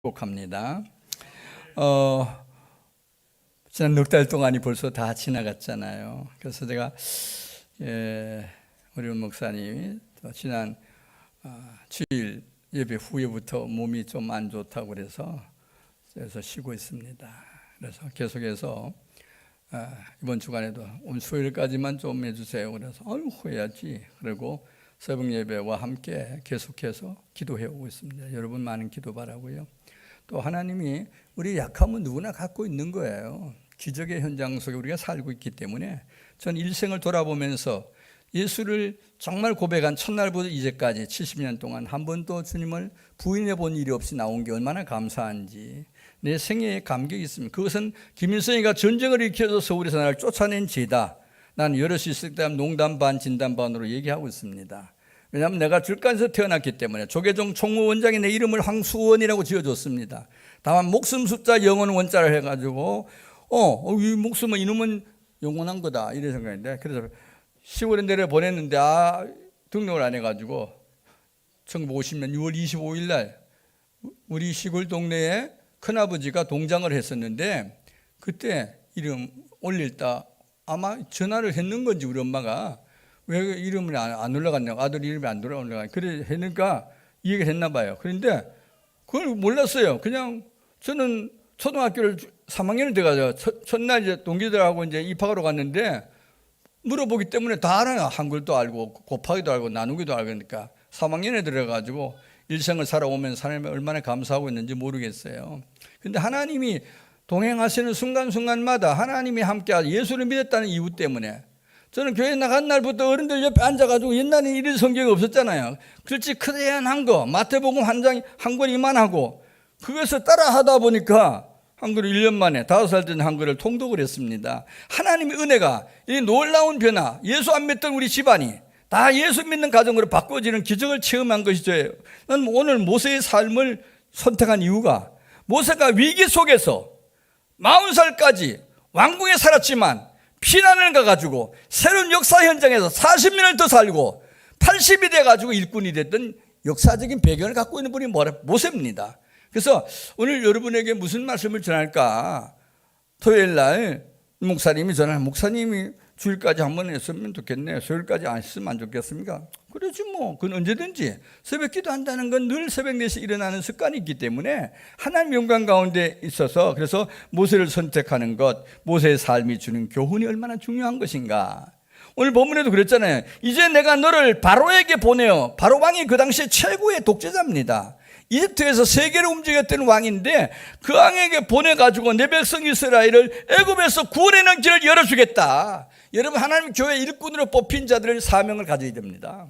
축복합니다. 지난 넉 달 동안이 벌써 다 지나갔잖아요. 그래서 제가 우리 목사님이 지난 주일 예배 후에부터 몸이 좀 안 좋다고 그래서 쉬고 있습니다. 그래서 계속해서 이번 주간에도 오늘 수요일까지만 좀 해주세요. 그래서 해야지. 그리고 새벽 예배와 함께 계속해서 기도해 오고 있습니다. 여러분 많은 기도 바라고요. 또 하나님이 우리 약함은 누구나 갖고 있는 거예요. 기적의 현장 속에 우리가 살고 있기 때문에 전 일생을 돌아보면서 예수를 정말 고백한 첫날부터 이제까지 70년 동안 한 번도 주님을 부인해 본 일이 없이 나온 게 얼마나 감사한지 내 생애에 감격이 있습니다. 그것은 김일성이가 전쟁을 일으켜서 서울에서 나를 쫓아낸 죄다. 나는 여럿이 있을 때 농담 반 진담 반으로 얘기하고 있습니다. 왜냐하면 내가 들간에서 태어났기 때문에 조계종 총무원장이 내 이름을 황수원이라고 지어줬습니다. 다만 목숨 숫자 영원 원자를 해가지고 이 목숨은 이놈은 영원한 거다 이런 생각인데, 그래서 시골에 내려 보냈는데 등록을 안 해가지고 1950년 6월 25일 날 우리 시골 동네에 큰아버지가 동장을 했었는데 그때 이름 올릴 때 아마 전화를 했는 건지 우리 엄마가 왜 이름이 안 올라갔냐고, 아들 이름이 안 올라가. 그래 했으니까 이 얘기를 했나 봐요. 그런데 그걸 몰랐어요. 그냥 저는 초등학교를 3학년을 돼가지고 첫날 이제 동기들하고 이제 입학하러 갔는데 물어보기 때문에 다 알아요. 한글도 알고 곱하기도 알고 나누기도 알고. 그러니까 3학년에 들어가지고 일생을 살아오면서 하나님이 얼마나 감사하고 있는지 모르겠어요. 근데 하나님이 동행하시는 순간순간마다 하나님이 함께 예수를 믿었다는 이유 때문에 저는 교회 나간 날부터 어른들 옆에 앉아가지고 옛날에 이런 성경이 없었잖아요. 글씨 크대한 한거 마태복음 한 장 한 권 이만하고 그것을 따라 하다 보니까 한글을 1년 만에 5살 된 한글을 통독을 했습니다. 하나님의 은혜가 이 놀라운 변화, 예수 안 믿던 우리 집안이 다 예수 믿는 가정으로 바꿔지는 기적을 체험한 것이 저예요. 난 오늘 모세의 삶을 선택한 이유가 모세가 위기 속에서 40살까지 왕궁에 살았지만 피난을 가가지고 새로운 역사 현장에서 40년을 더 살고 80이 돼가지고 일꾼이 됐던 역사적인 배경을 갖고 있는 분이 모세입니다. 그래서 오늘 여러분에게 무슨 말씀을 전할까? 토요일 날 목사님이 목사님이 주일까지 한번 했으면 좋겠네. 수요일까지 안 했으면 안 좋겠습니까? 그러지 뭐. 그건 언제든지. 새벽 기도한다는 건 늘 새벽 4시 일어나는 습관이 있기 때문에 하나님 영광 가운데 있어서 그래서 모세를 선택하는 것, 모세의 삶이 주는 교훈이 얼마나 중요한 것인가. 오늘 본문에도 그랬잖아요. 이제 내가 너를 바로에게 보내어, 바로 왕이 그 당시에 최고의 독재자입니다. 이집트에서 세계를 움직였던 왕인데 그 왕에게 보내가지고 내 백성 이스라엘을 애굽에서 구원하는 길을 열어주겠다. 여러분, 하나님 교회 일꾼으로 뽑힌 자들의 사명을 가져야 됩니다.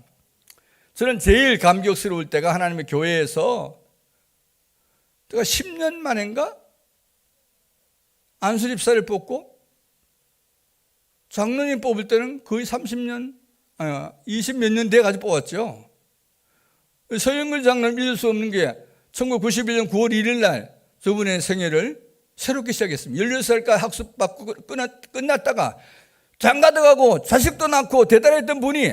저는 제일 감격스러울 때가 하나님의 교회에서 제가 10년 만인가 안수집사를 뽑고 장로님 뽑을 때는 거의 30년, 20몇 년 돼가지고 뽑았죠. 서영근 장로님 믿을 수 없는 게 1991년 9월 1일 날 저분의 생애를 새롭게 시작했습니다. 16살까지 학습 받고 끝났다가 장가도 가고 자식도 낳고 대단했던 분이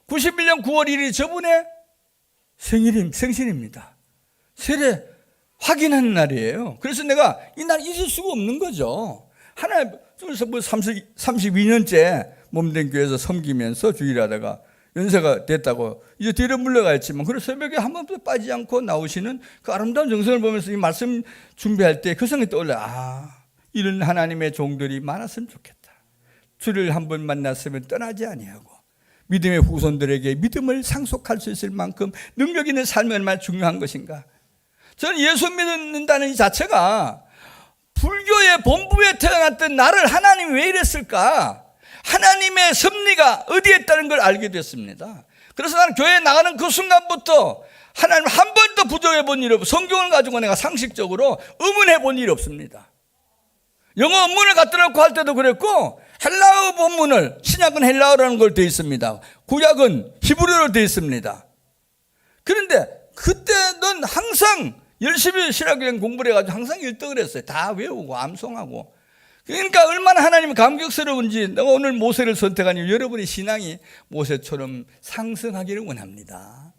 91년 9월 1일이 저분의 생신입니다. 세례 확인하는 날이에요. 그래서 내가 이 날 잊을 수가 없는 거죠. 하나님, 32년째 몸된 교회에서 섬기면서 주일하다가 연세가 됐다고 이제 뒤로 물러가 있지만 그래서 새벽에 한 번도 빠지지 않고 나오시는 그 아름다운 정성을 보면서 이 말씀 준비할 때 그 생각이 떠올라요. 이런 하나님의 종들이 많았으면 좋겠다. 주를 한 번 만났으면 떠나지 아니하고 믿음의 후손들에게 믿음을 상속할 수 있을 만큼 능력 있는 삶이 얼마나 중요한 것인가. 저는 예수 믿는다는 이 자체가 불교의 본부에 태어났던 나를 하나님이 왜 이랬을까? 하나님의 섭리가 어디에 있다는 걸 알게 됐습니다. 그래서 나는 교회에 나가는 그 순간부터 하나님 한 번도 부정해 본 일이 없고 성경을 가지고 내가 상식적으로 의문해 본 일이 없습니다. 영어 원문을 갖다 놓고 할 때도 그랬고 헬라어 본문을, 신약은 헬라어라는 걸 되어 있습니다. 구약은 히브리어로 되어 있습니다. 그런데 그때 넌 항상 열심히 신학교행 공부를 해가지고 항상 1등을 했어요. 다 외우고 암송하고. 그러니까 얼마나 하나님이 감격스러운지 내가 오늘 모세를 선택하니 여러분의 신앙이 모세처럼 상승하기를 원합니다.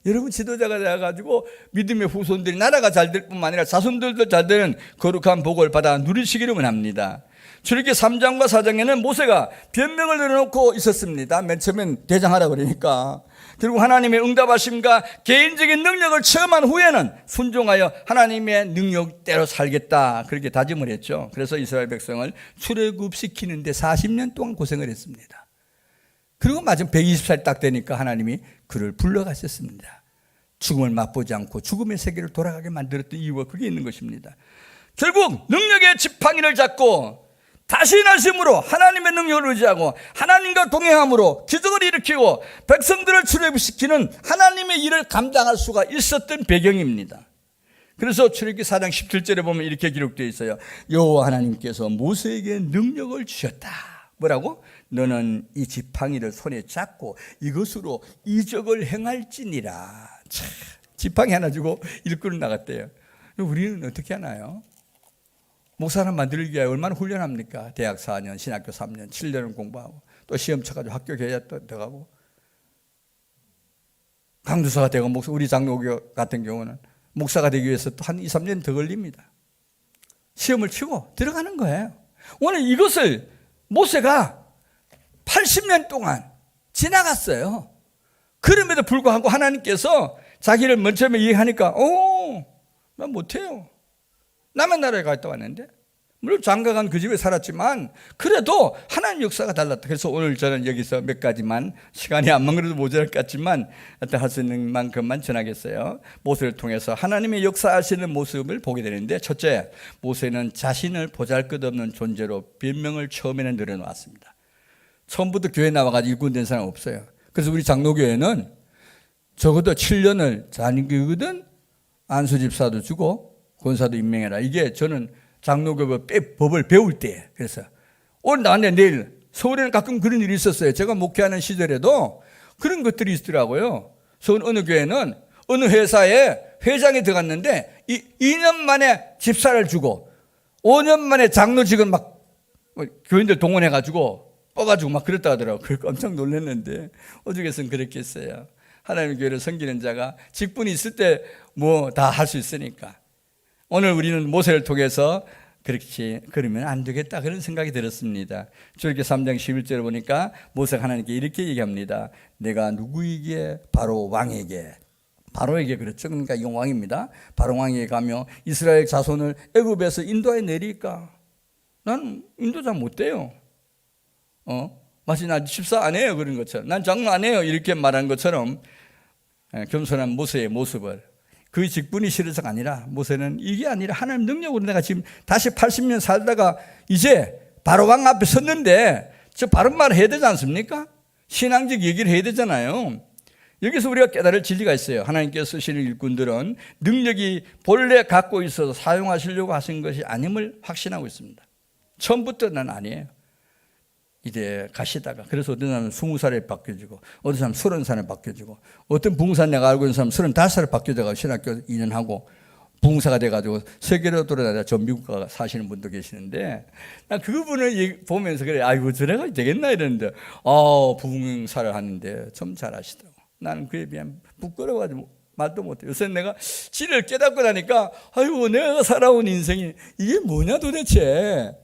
여러분 지도자가 되어가지고 믿음의 후손들이 나라가 잘 될 뿐만 아니라 자손들도 잘 되는 거룩한 복을 받아 누리시기를 원합니다. 출애굽기 3장과 4장에는 모세가 변명을 내려놓고 있었습니다. 맨 처음엔 대장하라 그러니까. 그리고 하나님의 응답하심과 개인적인 능력을 체험한 후에는 순종하여 하나님의 능력대로 살겠다, 그렇게 다짐을 했죠. 그래서 이스라엘 백성을 출애굽시키는데 40년 동안 고생을 했습니다. 그리고 마침 120살 딱 되니까 하나님이 그를 불러가셨습니다. 죽음을 맛보지 않고 죽음의 세계를 돌아가게 만들었던 이유가 그게 있는 것입니다. 결국 능력의 지팡이를 잡고 다시 나심으로 하나님의 능력을 의지하고 하나님과 동행함으로 기적을 일으키고 백성들을 출애굽시키는 하나님의 일을 감당할 수가 있었던 배경입니다. 그래서 출애굽기 4장 17절에 보면 이렇게 기록되어 있어요. 여호와 하나님께서 모세에게 능력을 주셨다. 뭐라고? 너는 이 지팡이를 손에 잡고 이것으로 이적을 행할지니라. 참, 지팡이 하나 주고 일꾼을 나갔대요. 우리는 어떻게 하나요? 목사람 만들기 위해 얼마나 훈련합니까? 대학 4년, 신학교 3년, 7년을 공부하고 또 시험 쳐가지고 학교 교회에 들어가고 강도사가 되고 우리 장로교 같은 경우는 목사가 되기 위해서 또 한 2, 3년 더 걸립니다. 시험을 치고 들어가는 거예요. 오늘 이것을 모세가 80년 동안 지나갔어요. 그럼에도 불구하고 하나님께서 자기를 맨 처음에 이해하니까 난 못해요. 남의 나라에 갔다 왔는데 물론 장가간 그 집에 살았지만 그래도 하나님 역사가 달랐다. 그래서 오늘 저는 여기서 몇 가지만 시간이 안만 그래도 모자랄 것 같지만 할 수 있는 만큼만 전하겠어요. 모세를 통해서 하나님의 역사하시는 모습을 보게 되는데 첫째, 모세는 자신을 보잘것없는 존재로 변명을 처음에는 늘어놓았습니다. 처음부터 교회 나와가지고 일꾼된 사람 없어요. 그래서 우리 장로교회는 적어도 7년을 자기거든 안수집사도 주고 권사도 임명해라. 이게 저는 장로교 법을 배울 때 그래서 오늘 나왔네 내일 서울에는 가끔 그런 일이 있었어요. 제가 목회하는 시절에도 그런 것들이 있더라고요. 서울 어느 교회는 어느 회사에 회장이 들어갔는데 2년 만에 집사를 주고 5년 만에 장로직을 막 교인들 동원해가지고 뻗가지고 막 그랬다 하더라고요. 그래서 깜짝 놀랐는데 어쩌겠으면 그렇게 했어요. 하나님의 교회를 섬기는 자가 직분이 있을 때 뭐 다 할 수 있으니까. 오늘 우리는 모세를 통해서 그러면 안 되겠다 그런 생각이 들었습니다. 출애굽기 3장 11절에 보니까 모세가 하나님께 이렇게 얘기합니다. 내가 누구에게? 바로 왕에게. 바로에게 그렇죠. 그러니까 이건 왕입니다. 바로 왕에게 가며 이스라엘 자손을 애굽에서 인도하여 내릴까? 난 인도자 못 돼요. 마치 나 집사 안 해요 그런 것처럼, 난 장로 안 해요 이렇게 말한 것처럼 겸손한 모세의 모습을, 그 직분이 싫어서가 아니라 모세는 이게 아니라 하나님 능력으로 내가 지금 다시 80년 살다가 이제 바로 왕 앞에 섰는데 저 바른 말을 해야 되지 않습니까? 신앙적 얘기를 해야 되잖아요. 여기서 우리가 깨달을 진리가 있어요. 하나님께서 쓰시는 일꾼들은 능력이 본래 갖고 있어서 사용하시려고 하신 것이 아님을 확신하고 있습니다. 처음부터는 아니에요. 이제 가시다가, 그래서 어떤 사람은 20살에 바뀌어지고 어떤 사람은 30살에 바뀌어지고 어떤 부흥사 내가 알고 있는 사람은 35살에 바뀌어져가지고 신학교 2년 하고 부흥사가 돼가지고 세계로 돌아다니다 전 미국 가 사시는 분도 계시는데, 난 그분을 보면서 그래, 아이고 저래가 되겠나 이랬는데 부흥사를 하는데 참 잘하시더라고. 나는 그에 비하면 부끄러워가지고 말도 못해. 요새 내가 진리를 깨닫고 나니까 아이고 내가 살아온 인생이 이게 뭐냐 도대체.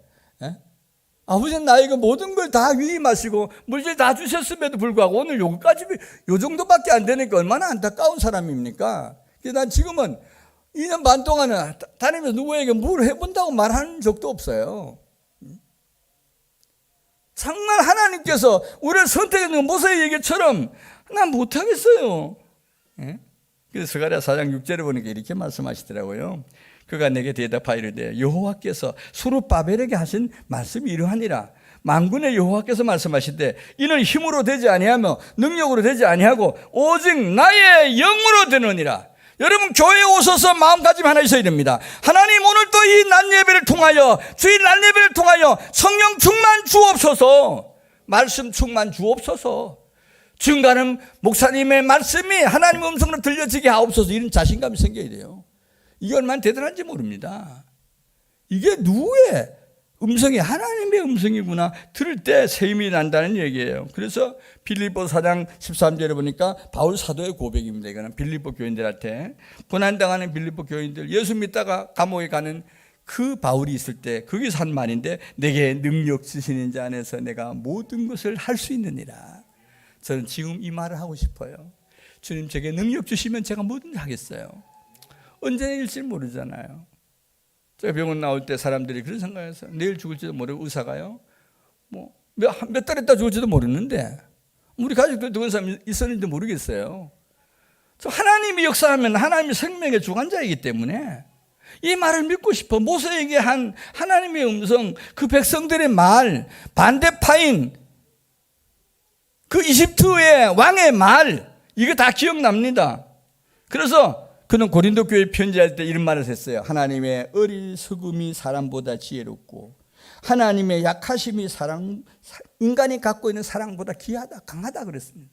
아버지는 나에게 모든 걸 다 위임하시고 물질 다 주셨음에도 불구하고 오늘 여기까지 요 정도밖에 안 되니까 얼마나 안타까운 사람입니까? 난 지금은 2년 반 동안은 다니면서 누구에게 뭘 해본다고 말하는 적도 없어요. 정말 하나님께서 우리를 선택했는 모세의 얘기처럼 난 못하겠어요. 그래서 스가랴 4장 6절에 보니까 이렇게 말씀하시더라고요. 그가 내게 대답하여 이르되 여호와께서 수룹바벨에게 하신 말씀이 이러하니라. 만군의 여호와께서 말씀하시되 이는 힘으로 되지 아니하며 능력으로 되지 아니하고 오직 나의 영으로 되느니라. 여러분 교회에 오셔서 마음가짐 하나 있어야 됩니다. 하나님 오늘 또 이 낮 예배를 통하여, 주일 낮 예배를 통하여 성령 충만 주옵소서, 말씀 충만 주옵소서, 증가하는 목사님의 말씀이 하나님의 음성으로 들려지게 하옵소서, 이런 자신감이 생겨야 돼요. 이게 얼마나 대단한지 모릅니다. 이게 누구의 음성이 하나님의 음성이구나 들을 때 새 힘이 난다는 얘기예요. 그래서 빌립보 4장 13절에 보니까 바울 사도의 고백입니다. 이거는 빌립보 교인들한테, 고난당하는 빌립보 교인들, 예수 믿다가 감옥에 가는 그 바울이 있을 때 거기서 한 말인데, 내게 능력 주시는 자 안에서 내가 모든 것을 할 수 있느니라. 저는 지금 이 말을 하고 싶어요. 주님, 제게 능력 주시면 제가 뭐든지 하겠어요. 언제 일지 모르잖아요. 제가 병원 나올 때 사람들이 그런 생각해서, 내일 죽을지도 모르고 의사가요, 몇 달 있다 죽을지도 모르는데, 우리 가족들 죽은 사람이 있었는지 모르겠어요. 하나님이 역사하면 하나님이 생명의 주관자이기 때문에 이 말을 믿고 싶어. 모세에게 한 하나님의 음성, 그 백성들의 말, 반대파인 그 이집트의 왕의 말, 이거 다 기억납니다. 그래서 그는 고린도 교회 편지할 때 이런 말을 했어요. 하나님의 어리석음이 사람보다 지혜롭고 하나님의 약하심이 인간이 갖고 있는 사랑보다 귀하다, 강하다 그랬습니다.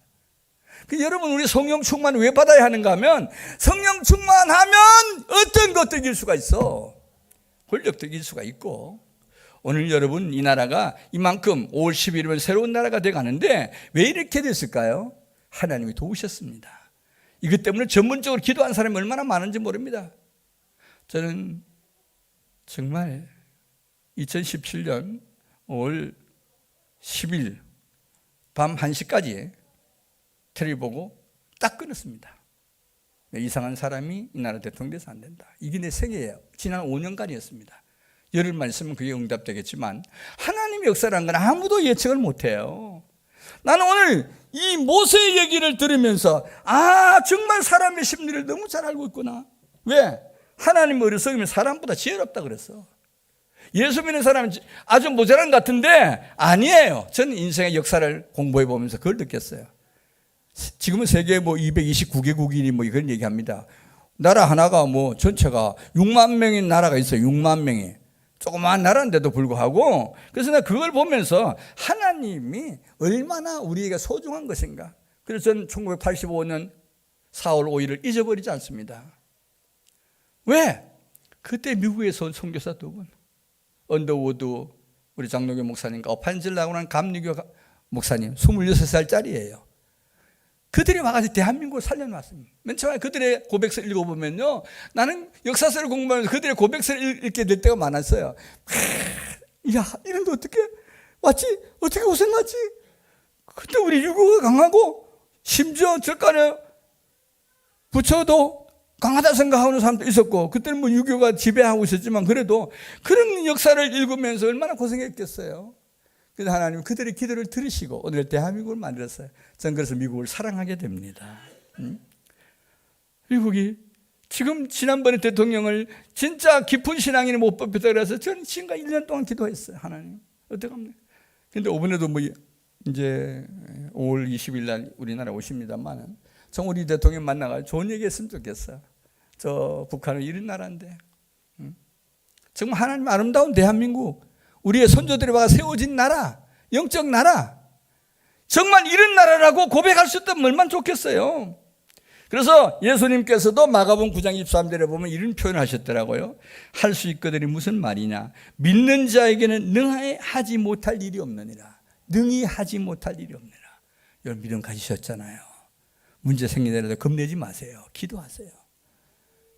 여러분, 우리 성령 충만 왜 받아야 하는가 하면, 성령 충만하면 어떤 것도 이길 수가 있어. 권력도 이길 수가 있고. 오늘 여러분, 이 나라가 이만큼 5월 10일이면 새로운 나라가 돼가는데 왜 이렇게 됐을까요? 하나님이 도우셨습니다. 이것 때문에 전문적으로 기도한 사람이 얼마나 많은지 모릅니다. 저는 정말 2017년 5월 10일 밤 1시까지 텔레비 보고 딱 끊었습니다. 이상한 사람이 이 나라 대통령 돼서 안 된다. 이게 내 생애예요. 지난 5년간이었습니다. 열흘만 있으면 그게 응답되겠지만, 하나님의 역사라는 건 아무도 예측을 못해요. 나는 오늘 이 모세의 얘기를 들으면서, 정말 사람의 심리를 너무 잘 알고 있구나. 왜? 하나님의 어리석으면 사람보다 지혜롭다 그랬어. 예수 믿는 사람은 아주 모자란 것 같은데 아니에요. 저는 인생의 역사를 공부해 보면서 그걸 느꼈어요. 지금은 세계 229개국이니 그런 얘기합니다. 나라 하나가 전체가 6만 명인 나라가 있어요. 6만 명이. 조그마한 나라인데도 불구하고. 그래서 내가 그걸 보면서 하나님이 얼마나 우리에게 소중한 것인가. 그래서 저는 1985년 4월 5일을 잊어버리지 않습니다. 왜? 그때 미국에서 온 선교사 2분, 언더우드 우리 장로교 목사님과 어판질라고 하는 감리교 목사님, 26살짜리예요. 그들이 와가지고 대한민국을 살려놨습니다. 맨 처음에 그들의 고백서를 읽어보면요, 나는 역사서를 공부하면서 그들의 고백서를 읽게 될 때가 많았어요. 이런데 어떻게 왔지? 어떻게 고생하지? 근데 우리 유교가 강하고, 심지어 저간에 부처도 강하다 생각하는 사람도 있었고, 그때는 유교가 지배하고 있었지만 그래도 그런 역사를 읽으면서 얼마나 고생했겠어요. 그래서 하나님은 그들의 기도를 들으시고 오늘 대한민국을 만들었어요. 저는 그래서 미국을 사랑하게 됩니다. 미국이 지금 지난번에 대통령을 진짜 깊은 신앙인이 못 뽑혔다 그래서 저는 지금까지 1년 동안 기도했어요. 하나님 어떡합니까? 근데 이번에도 이제 5월 20일 날 우리나라 오십니다만, 정 우리 대통령 만나가지고 좋은 얘기 했으면 좋겠어요. 저 북한은 이런 나라인데, 정말 하나님 아름다운 대한민국, 우리의 선조들이 와서 세워진 나라, 영적 나라, 정말 이런 나라라고 고백할 수 있다면 얼마나 좋겠어요. 그래서 예수님께서도 마가복음 9장 23절에 보면 이런 표현을 하셨더라고요. 할 수 있거든이 무슨 말이냐, 믿는 자에게는 능히 하지 못할 일이 없느니라. 능히 하지 못할 일이 없느니라. 여러분 믿음 가지셨잖아요. 문제 생기더라도 겁내지 마세요. 기도하세요.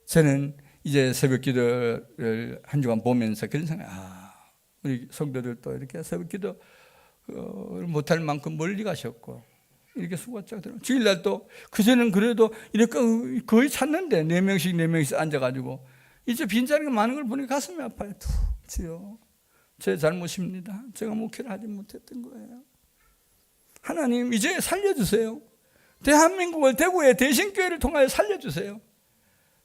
저는 이제 새벽 기도를 한 주간 보면서 그런 생각, 우리 성도들도 이렇게 새벽 기도 못할 만큼 멀리 가셨고, 이렇게 수고했죠. 주일날 또, 그전에는 그래도 이렇게 거의 찾는데, 4명씩 앉아가지고, 이제 빈자리가 많은 걸 보니 가슴이 아파요. 툭 치요. 제 잘못입니다. 제가 목회를 하지 못했던 거예요. 하나님, 이제 살려주세요. 대한민국을, 대구의 대신교회를 통하여 살려주세요.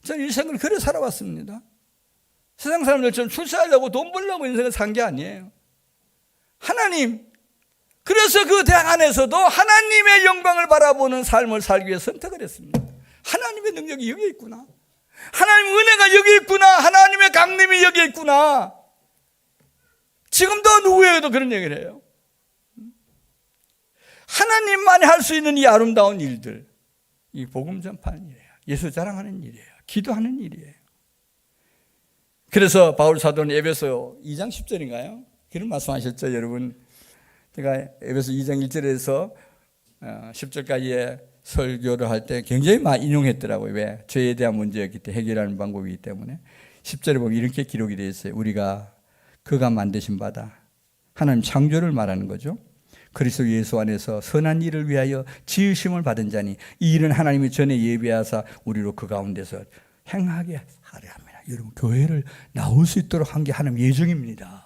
저는 인생을 그래 살아왔습니다. 세상 사람들처럼 출세하려고 돈 벌려고 인생을 산 게 아니에요. 하나님, 그래서 그 대학 안에서도 하나님의 영광을 바라보는 삶을 살기 위해 선택을 했습니다. 하나님의 능력이 여기 있구나. 하나님의 은혜가 여기 있구나. 하나님의 강림이 여기 있구나. 지금도 누구에게도 그런 얘기를 해요. 하나님만이 할 수 있는 이 아름다운 일들, 이 복음 전파하는 일이에요. 예수 자랑하는 일이에요. 기도하는 일이에요. 그래서 바울 사도는 에베소 2장 10절인가요? 그런 말씀하셨죠, 여러분. 제가 에베소 2장 1절에서 10절까지의 설교를 할 때 굉장히 많이 인용했더라고요. 왜? 죄에 대한 문제였기 때문에, 해결하는 방법이기 때문에. 10절에 보면 이렇게 기록이 되어 있어요. 우리가 그가 만드신 바다, 하나님 창조를 말하는 거죠. 그리스도 예수 안에서 선한 일을 위하여 지으심을 받은 자니 이 일은 하나님이 전에 예비하사 우리로 그 가운데서 행하게 하려 합니다. 여러분, 교회를 나올 수 있도록 한 게 하나님 예정입니다.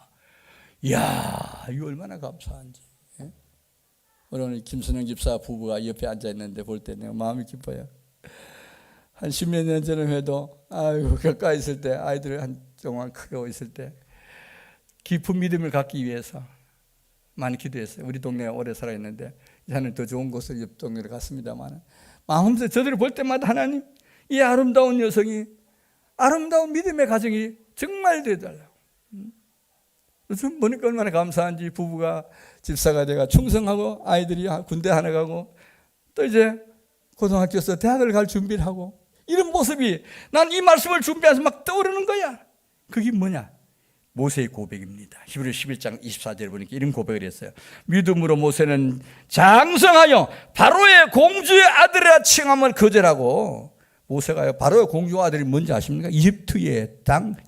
이야, 이거 얼마나 감사한지. 예? 오늘 김선영 집사 부부가 옆에 앉아 있는데 볼 때 내가 마음이 기뻐요. 한 10몇 년 전에 해도 가까이 있을 때, 아이들 한동안 크게 있을 때 깊은 믿음을 갖기 위해서 많이 기도했어요. 우리 동네에 오래 살아있는데 이제는 더 좋은 곳으로 옆 동네로 갔습니다만 마음속에 저들을 볼 때마다 하나님, 이 아름다운 여성이, 아름다운 믿음의 가정이 정말 되달라고. 요즘 보니까 얼마나 감사한지. 부부가 집사가 돼가 충성하고 아이들이 군대 하나 가고 또 이제 고등학교에서 대학을 갈 준비를 하고, 이런 모습이 난 이 말씀을 준비해서 막 떠오르는 거야. 그게 뭐냐? 모세의 고백입니다. 히브리 11장 24절에 보니까 이런 고백을 했어요. 믿음으로 모세는 장성하여 바로의 공주의 아들이라 칭함을 거절하고. 모세가요, 바로의 공주 아들이 뭔지 아십니까? 이집트의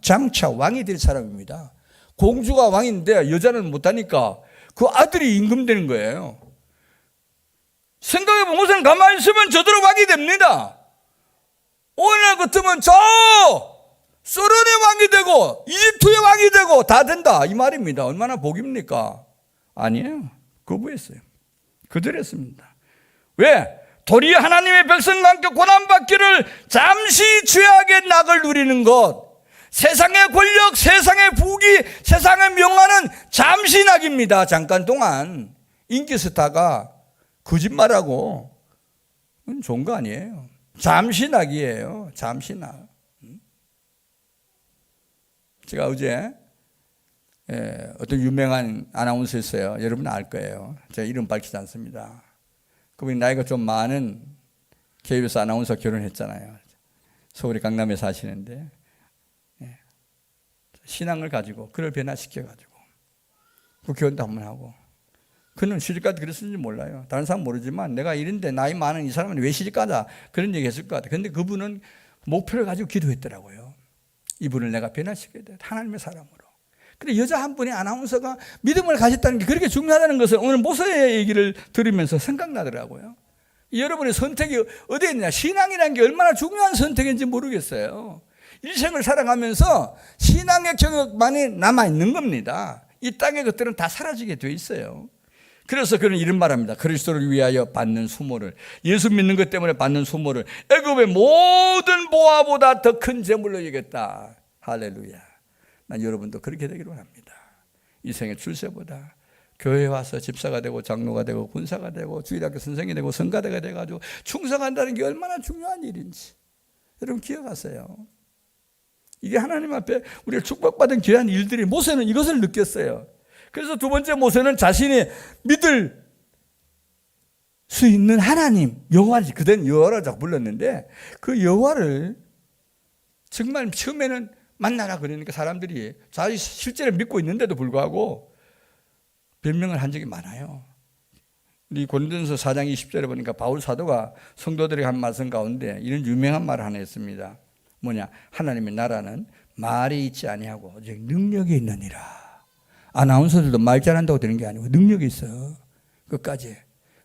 장차 왕이 될 사람입니다. 공주가 왕인데 여자는 못하니까 그 아들이 임금되는 거예요. 생각해보면 모세는 가만히 있으면 저대로 왕이 됩니다. 오늘 같으면 저 소련의 왕이 되고 이집트의 왕이 되고 다 된다, 이 말입니다. 얼마나 복입니까? 아니에요. 거부했어요. 거절했습니다. 왜? 도리어 하나님의 백성과 함께 고난받기를 잠시 죄악의 낙을 누리는 것, 세상의 권력, 세상의 부귀, 세상의 명화는 잠시 낙입니다. 잠깐 동안. 인기 스타가 거짓말하고 그건 좋은 거 아니에요. 잠시 낙이에요. 잠시 낙. 제가 어제 어떤 유명한 아나운서 있어요. 여러분 알 거예요. 제가 이름 밝히지 않습니다. 그분이 나이가 좀 많은 KBS 아나운서 결혼했잖아요. 서울의 강남에 사시는데 신앙을 가지고 그를 변화시켜가지고 그 결혼도 한번 하고, 그는 시집가도 그랬을지 몰라요. 다른 사람은 모르지만 내가 이런데 나이 많은 이 사람은 왜 시집가다 그런 얘기 했을 것 같아요. 그런데 그분은 목표를 가지고 기도했더라고요. 이분을 내가 변화시켜야 돼, 하나님의 사람으로. 근데 여자 한 분이 아나운서가 믿음을 가졌다는 게 그렇게 중요하다는 것을 오늘 모세의 얘기를 들으면서 생각나더라고요. 여러분의 선택이 어디에 있느냐, 신앙이라는 게 얼마나 중요한 선택인지 모르겠어요. 일생을 살아가면서 신앙의 경험만이 남아있는 겁니다. 이 땅의 것들은 다 사라지게 돼 있어요. 그래서 그는 이런 말합니다. 그리스도를 위하여 받는 수모를, 예수 믿는 것 때문에 받는 수모를 애굽의 모든 보화보다 더 큰 재물로 여겼다. 할렐루야. 난 여러분도 그렇게 되기를 원합니다. 이 생의 출세보다 교회에 와서 집사가 되고 장로가 되고 군사가 되고 주일학교 선생이 되고 성가대가 돼가지고 충성한다는 게 얼마나 중요한 일인지 여러분 기억하세요. 이게 하나님 앞에 우리가 축복받은 귀한 일들이, 모세는 이것을 느꼈어요. 그래서 두 번째, 모세는 자신이 믿을 수 있는 하나님, 여호와를, 그대는 여호와라고 자꾸 불렀는데 그 여호와를 정말 처음에는 만나라 그러니까 사람들이 자기 실제로 믿고 있는데도 불구하고 변명을 한 적이 많아요. 우리 고린도전서 4장 20절에 보니까 바울 사도가 성도들에게 한 말씀 가운데 이런 유명한 말을 하나 했습니다. 뭐냐? 하나님의 나라는 말이 있지 아니하고 오직 능력이 있느니라. 아나운서들도 말 잘한다고 되는 게 아니고 능력이 있어요. 끝까지.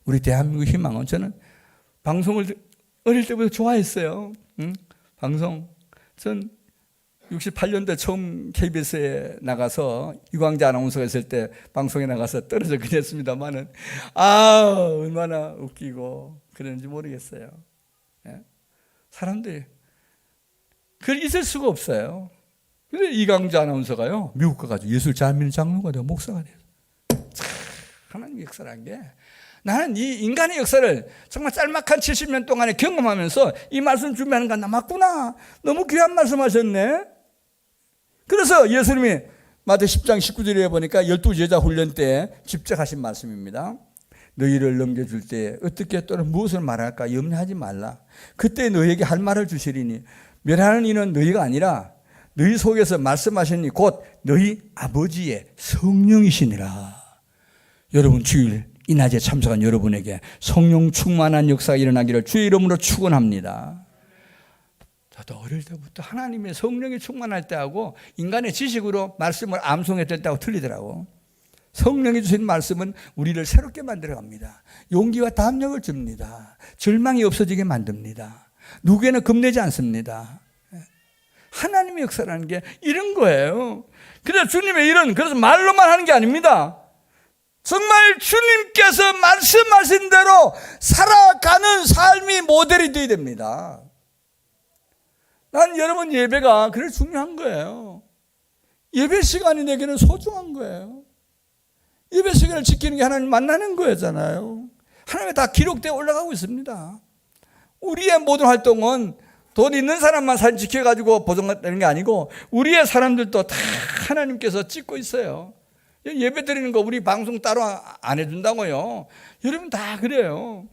우리 대한민국 희망은, 저는 방송을 어릴 때부터 좋아했어요. 방송. 전 68년도에 처음 KBS에 나가서 유광재 아나운서가 있을 때 방송에 나가서 떨어졌긴 했습니다만은 얼마나 웃기고 그런지 모르겠어요. 사람들이 그걸 잊을 수가 없어요. 근데 이광재 아나운서가요, 미국 가가지고 예술 잘 믿는 장로가 되고 목사가 돼요. 하나님 역사라는 게, 나는 이 인간의 역사를 정말 짤막한 70년 동안에 경험하면서 이 말씀 준비하는 거 맞구나. 너무 귀한 말씀 하셨네. 그래서 예수님이 마태 10장 19절에 보니까 12제자 훈련 때 직접 하신 말씀입니다. 너희를 넘겨줄 때 어떻게 또는 무엇을 말할까 염려하지 말라. 그때 너희에게 할 말을 주시리니 멸하는 이는 너희가 아니라 너희 속에서 말씀하시니 곧 너희 아버지의 성령이시니라. 여러분, 주일 이 낮에 참석한 여러분에게 성령 충만한 역사가 일어나기를 주의 이름으로 축원합니다. 저도 어릴 때부터 하나님의 성령이 충만할 때하고 인간의 지식으로 말씀을 암송했을 때하고 틀리더라고. 성령이 주신 말씀은 우리를 새롭게 만들어갑니다. 용기와 담력을 줍니다. 절망이 없어지게 만듭니다. 누구에는 겁내지 않습니다. 하나님의 역사라는 게 이런 거예요. 그래서 주님의 일은 그래서 말로만 하는 게 아닙니다. 정말 주님께서 말씀하신 대로 살아가는 삶이 모델이 되어야 됩니다. 난 여러분 예배가 그래서 중요한 거예요. 예배 시간이 내게는 소중한 거예요. 예배 시간을 지키는 게 하나님 만나는 거잖아요. 하나님에 다 기록되어 올라가고 있습니다. 우리의 모든 활동은 돈 있는 사람만 사진 지켜가지고 보존되는 게 아니고 우리의 사람들도 다 하나님께서 찍고 있어요. 예배 드리는 거 우리 방송 따로 안 해준다고요. 여러분 다 그래요.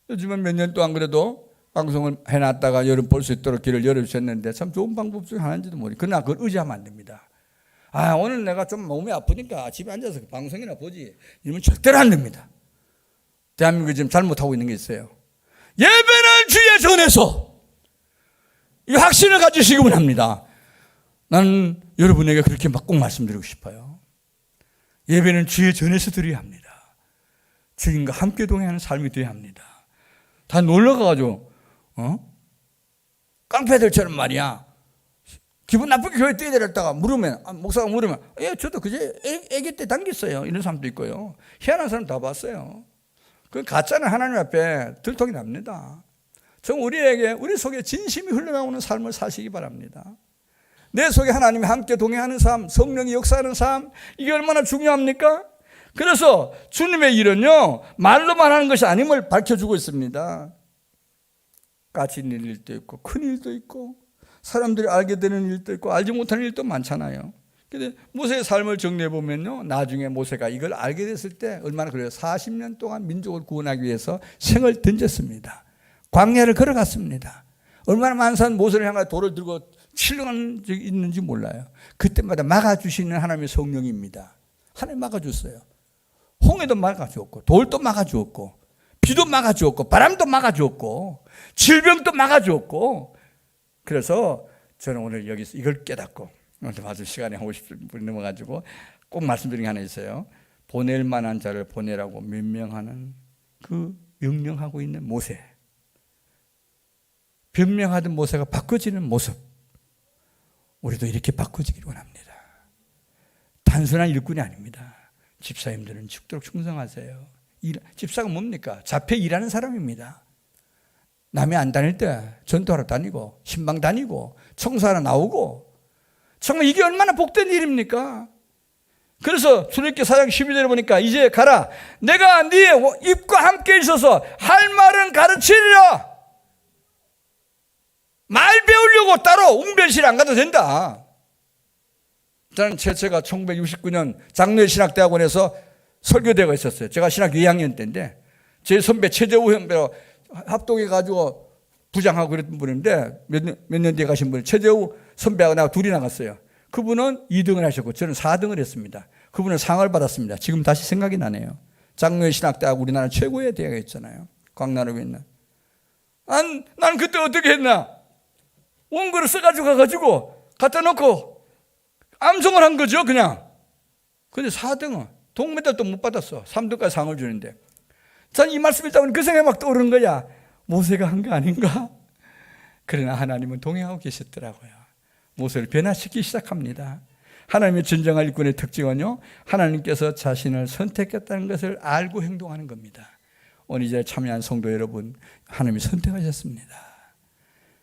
요즘은 몇 년 동안 그래도 방송을 해놨다가 여러분 볼 수 있도록 길을 열어주셨는데 참 좋은 방법 중에 하나인지도 모르겠어요. 그러나 그걸 의지하면 안 됩니다. 오늘 내가 좀 몸이 아프니까 집에 앉아서 방송이나 보지. 이러면 절대로 안 됩니다. 대한민국이 지금 잘못하고 있는 게 있어요. 예배는 주의 전에서 이 확신을 가지시기만 합니다. 나는 여러분에게 그렇게 꼭 말씀드리고 싶어요. 예배는 주의 전에서 드려야 합니다. 주님과 함께 동행하는 삶이 되어야 합니다. 다 놀러가가지고 깡패들처럼 말이야 기분 나쁘게 교회 뛰어내렸다가 목사가 물으면 저도 그제 애기 때 당겼어요. 이런 사람도 있고요. 희한한 사람 다 봤어요. 그 가짜는 하나님 앞에 들통이 납니다. 우리 속에 진심이 흘러나오는 삶을 사시기 바랍니다. 내 속에 하나님이 함께 동행하는 삶, 성령이 역사하는 삶, 이게 얼마나 중요합니까? 그래서 주님의 일은요 말로만 하는 것이 아님을 밝혀주고 있습니다. 까진 일도 있고 큰 일도 있고 사람들이 알게 되는 일도 있고 알지 못하는 일도 많잖아요. 근데 모세의 삶을 정리해 보면요, 나중에 모세가 이걸 알게 됐을 때 얼마나 그래요? 40년 동안 민족을 구원하기 위해서 생을 던졌습니다. 광야를 걸어갔습니다. 얼마나 많은 사람 모세를 향해 돌을 들고 치려는 적이 있는지 몰라요. 그때마다 막아주시는 하나님의 성령입니다. 하나님 막아줬어요. 홍해도 막아주었고 돌도 막아주었고 비도 막아주었고 바람도 막아주었고 질병도 막아주었고. 그래서 저는 오늘 여기서 이걸 깨닫고 오늘 맞을 시간에 50분 넘어가지고 꼭 말씀드린 게 하나 있어요. 보낼 만한 자를 보내라고 명령하는 그 명령하고 있는 모세, 변명하던 모세가 바꿔지는 모습, 우리도 이렇게 바꿔지기를 원합니다. 단순한 일꾼이 아닙니다. 집사님들은 죽도록 충성하세요. 집사가 뭡니까? 잡혀 일하는 사람입니다. 남이 안 다닐 때 전도하러 다니고 신방 다니고 청소하러 나오고, 정말 이게 얼마나 복된 일입니까? 그래서 출애굽기 4장 12절에 보니까 이제 가라, 내가 네 입과 함께 있어서 할 말은 가르치리라. 말 배우려고 따로 웅변실 안 가도 된다. 저는 제가 1969년 장로의 신학대학원에서 설교대가 있었어요. 제가 신학교 2학년 때인데 제 선배 최재우 선배로 합동해가지고 부장하고 그랬던 분인데 몇 년 뒤에 가신 분이 최재우 선배하고 나하고 둘이 나갔어요. 그분은 2등을 하셨고 저는 4등을 했습니다. 그분은 상을 받았습니다. 지금 다시 생각이 나네요. 장로의 신학대학 우리나라 최고의 대학이 있잖아요. 광나라에 있는. 난 그때 어떻게 했나? 원고를 써가지고 가가지고 갖다 놓고 암송을 한 거죠, 그냥. 근데 4등은 동메달도 못 받았어. 3등까지 상을 주는데. 전 이 말씀 읽다 보니 그 생각이 막 떠오르는 거야. 모세가 한 거 아닌가? 그러나 하나님은 동행하고 계셨더라고요. 모세를 변화시키기 시작합니다. 하나님의 진정한 일꾼의 특징은요, 하나님께서 자신을 선택했다는 것을 알고 행동하는 겁니다. 오늘 이제 참여한 성도 여러분, 하나님이 선택하셨습니다.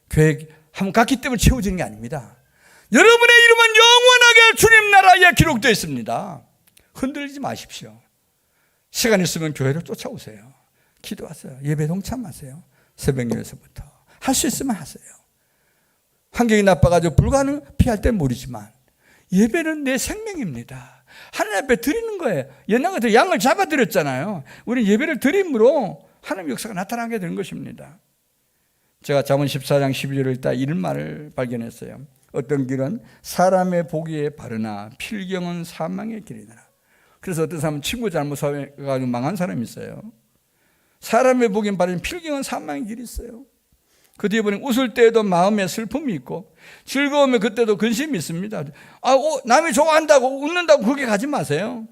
교회 한번 갔기 때문에 채워지는 게 아닙니다. 여러분의 이름은 영원하게 주님 나라에 기록되어 있습니다. 흔들리지 마십시오. 시간 있으면 교회로 쫓아오세요. 기도하세요. 예배 동참하세요. 새벽 6시부터. 할 수 있으면 하세요. 환경이 나빠가지고 불가능 피할 땐 모르지만 예배는 내 생명입니다. 하나님 앞에 드리는 거예요. 옛날 같은 양을 잡아드렸잖아요. 우리 예배를 드림으로 하나님 역사가 나타나게 되는 것입니다. 제가 잠언 14장 12절을 읽다 이런 말을 발견했어요. 어떤 길은 사람의 보기에 바르나 필경은 사망의 길이니라. 그래서 어떤 사람은 친구 잘못해가지고 망한 사람이 있어요. 사람의 보기엔 바른 필경은 사망의 길이 있어요. 그 뒤에 보니 웃을 때에도 마음에 슬픔이 있고 즐거우면 그때도 근심이 있습니다. 남이 좋아한다고 웃는다고 그렇게 가지 마세요.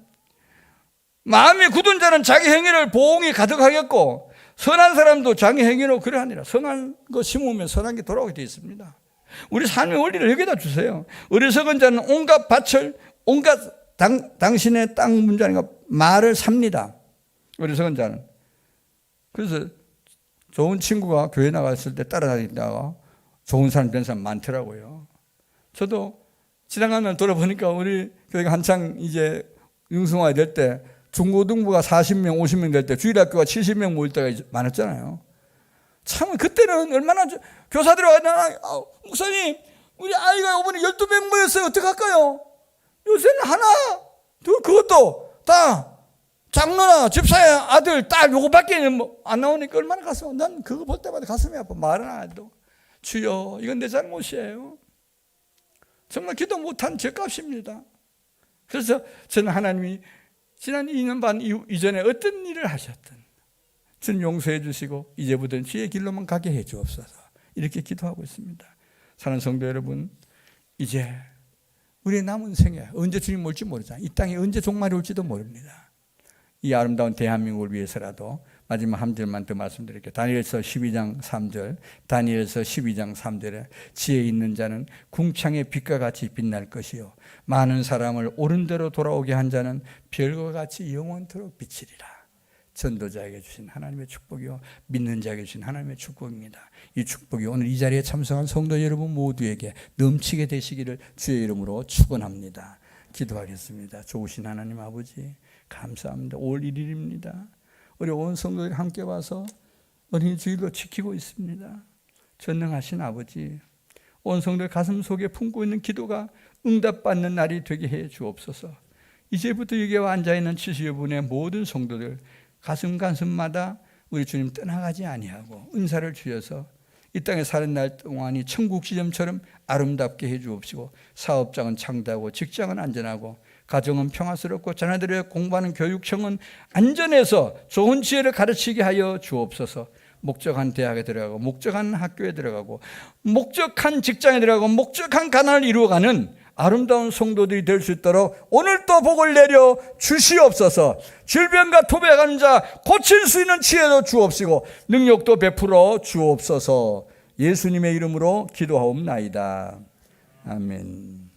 마음이 굳은 자는 자기 행위를 보응이 가득하겠고 선한 사람도 자기 행위로 그러하니라. 선한 거 심으면 선한 게 돌아오게 되어 있습니다. 우리 삶의 원리를 여기다 주세요. 어리석은 자는 온갖 밭을 온갖 당신의 땅 문자니까 말을 삽니다. 어리석은 자는. 그래서 좋은 친구가 교회 나갔을 때 따라다니다가 좋은 사람 된 사람 많더라고요. 저도 지나가면 돌아보니까 우리 교회가 한창 이제 융성화 될 때 중고등부가 40명, 50명 될 때 주일학교가 70명 모일 때가 많았잖아요. 참 그때는 얼마나 교사들이 와서 목사님 우리 아이가 이번에 12명 모였어요. 어떡할까요? 요새는 하나, 둘 그것도 다 장로나 집사의 아들, 딸 요거밖에 안 나오니까 얼마나 가슴, 난 그거 볼 때마다 가슴이 아파. 말은 안 해도 주여 이건 내 잘못이에요. 정말 기도 못한 죄값입니다. 그래서 저는 하나님이 지난 2년 반 이전에 어떤 일을 하셨든 저는 용서해 주시고 이제부터는 주의 길로만 가게 해 주옵소서 이렇게 기도하고 있습니다. 사랑하는 성도 여러분, 이제 우리의 남은 생애 언제 주님 올지 모르잖아요. 이 땅에 언제 종말이 올지도 모릅니다. 이 아름다운 대한민국을 위해서라도 마지막 한 절만 더 말씀드릴게요. 다니엘서 12장 3절, 다니엘서 12장 3절에 지혜 있는 자는 궁창의 빛과 같이 빛날 것이요 많은 사람을 옳은 대로 돌아오게 한 자는 별과 같이 영원토록 비치리라. 전도자에게 주신 하나님의 축복이요 믿는 자에게 주신 하나님의 축복입니다. 이 축복이 오늘 이 자리에 참석한 성도 여러분 모두에게 넘치게 되시기를 주의 이름으로 축원합니다. 기도하겠습니다. 좋으신 하나님 아버지 감사합니다. 5월 1일입니다. 우리 온 성도들이 함께 와서 어린이 주일로 지키고 있습니다. 전능하신 아버지, 온 성도의 가슴 속에 품고 있는 기도가 응답받는 날이 되게 해 주옵소서. 이제부터 여기에 앉아있는 70여 분의 모든 성도들 가슴마다 우리 주님 떠나가지 아니하고 은사를 주셔서 이 땅에 사는 날 동안이 천국 지점처럼 아름답게 해 주옵시고 사업장은 창대하고 직장은 안전하고 가정은 평화스럽고 자녀들의 공부하는 교육청은 안전해서 좋은 지혜를 가르치게 하여 주옵소서. 목적한 대학에 들어가고 목적한 학교에 들어가고 목적한 직장에 들어가고 목적한 가난을 이루어가는 아름다운 성도들이 될 수 있도록 오늘 또 복을 내려 주시옵소서. 질병과 토백하는 자 고칠 수 있는 지혜도 주옵시고 능력도 베풀어 주옵소서. 예수님의 이름으로 기도하옵나이다. 아멘.